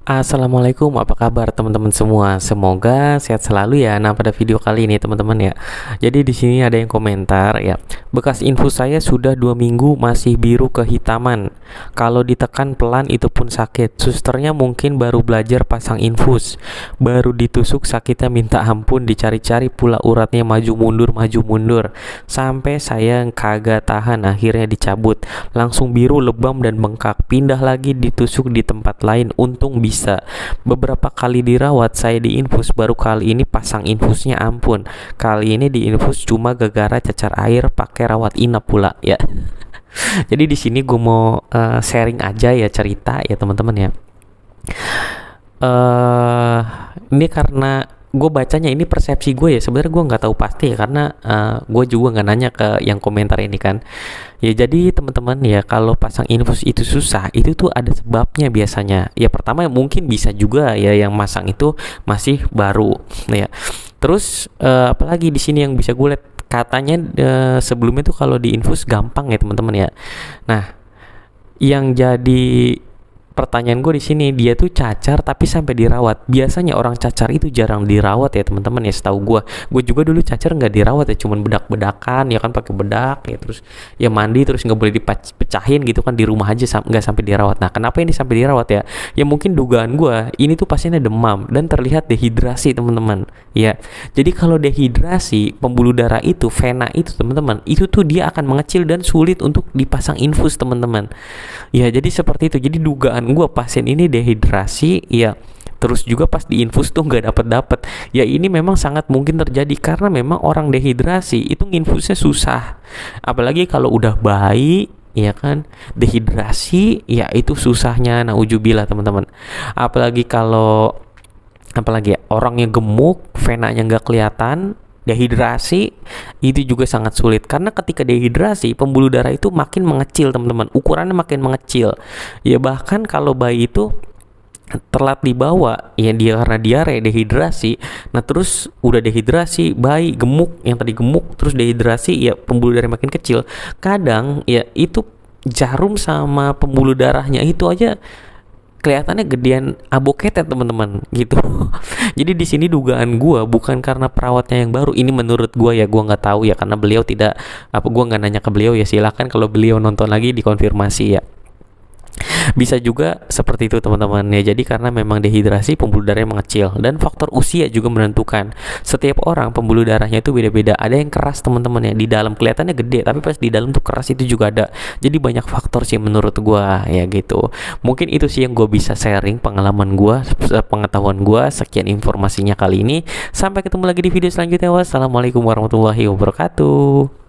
Assalamualaikum, apa kabar teman-teman semua? Semoga sehat selalu ya. Nah, pada video kali ini teman-teman ya. Jadi di sini ada yang komentar ya. Bekas infus saya sudah 2 minggu masih biru kehitaman. Kalau ditekan pelan itu pun sakit. Susternya mungkin baru belajar pasang infus. Baru ditusuk sakitnya minta ampun, dicari-cari pula uratnya maju mundur. Sampai saya kagak tahan akhirnya dicabut. Langsung biru, lebam dan bengkak. Pindah lagi ditusuk di tempat lain. Untung bisa. Beberapa kali dirawat saya diinfus, baru kali ini pasang infusnya ampun. Kali ini diinfus cuma gara-gara cacar air pakai rawat inap pula ya. Jadi di sini gue mau sharing aja ya, cerita ya teman-teman ya. Ini karena gue bacanya ini persepsi gue ya, sebenarnya gue nggak tahu pasti ya, karena gue juga nggak nanya ke yang komentar ini kan ya. Jadi teman-teman ya, kalau pasang infus itu susah, itu tuh ada sebabnya biasanya ya. Pertama mungkin bisa juga ya yang masang itu masih baru ya. Terus apalagi di sini yang bisa gue lihat, katanya sebelumnya tuh kalau di infus gampang ya teman-teman ya. Nah, yang jadi pertanyaan gue di sini, dia tuh cacar tapi sampai dirawat. Biasanya orang cacar itu jarang dirawat ya teman-teman ya, setahu gue. Gue juga dulu cacar nggak dirawat ya, cuman bedak-bedakan ya kan, pakai bedak ya, terus ya mandi, terus nggak boleh dipecahin gitu kan, di rumah aja nggak sampai dirawat. Nah, kenapa ini sampai dirawat ya? Ya mungkin dugaan gue, ini tuh pasiennya demam dan terlihat dehidrasi teman-teman ya. Jadi kalau dehidrasi, pembuluh darah itu, vena itu teman-teman, itu tuh dia akan mengecil dan sulit untuk dipasang infus teman-teman ya. Jadi seperti itu. Jadi dugaan gue pasien ini dehidrasi ya, terus juga pas diinfus tuh nggak dapet ya. Ini memang sangat mungkin terjadi karena memang orang dehidrasi itu nginfusnya susah, apalagi kalau udah bayi ya kan. Dehidrasi ya itu susahnya naujubillah teman-teman. Apalagi ya, orangnya gemuk, venanya nggak kelihatan. Dehidrasi itu juga sangat sulit, karena ketika dehidrasi pembuluh darah itu makin mengecil teman-teman, ukurannya makin mengecil ya. Bahkan kalau bayi itu telat dibawa ya, dia karena diare, dehidrasi. Nah terus udah dehidrasi, bayi gemuk, yang tadi gemuk terus dehidrasi ya, pembuluh darah makin kecil. Kadang ya itu jarum sama pembuluh darahnya itu aja kelihatannya gedean aboketet teman-teman gitu. Jadi di sini dugaan gue bukan karena perawatnya yang baru. Ini menurut gue ya, gue nggak tahu ya, karena beliau tidak gue nggak nanya ke beliau ya. Silakan kalau beliau nonton lagi dikonfirmasi ya. Bisa juga seperti itu teman-teman ya. Jadi karena memang dehidrasi, pembuluh darahnya mengecil, dan faktor usia juga menentukan. Setiap orang pembuluh darahnya itu beda-beda. Ada yang keras teman-teman ya, di dalam kelihatannya gede tapi pas di dalam tuh keras, itu juga ada. Jadi banyak faktor sih menurut gua ya gitu. Mungkin itu sih yang gue bisa sharing, pengalaman gua, pengetahuan gua. Sekian informasinya kali ini. Sampai ketemu lagi di video selanjutnya. Wassalamualaikum warahmatullahi wabarakatuh.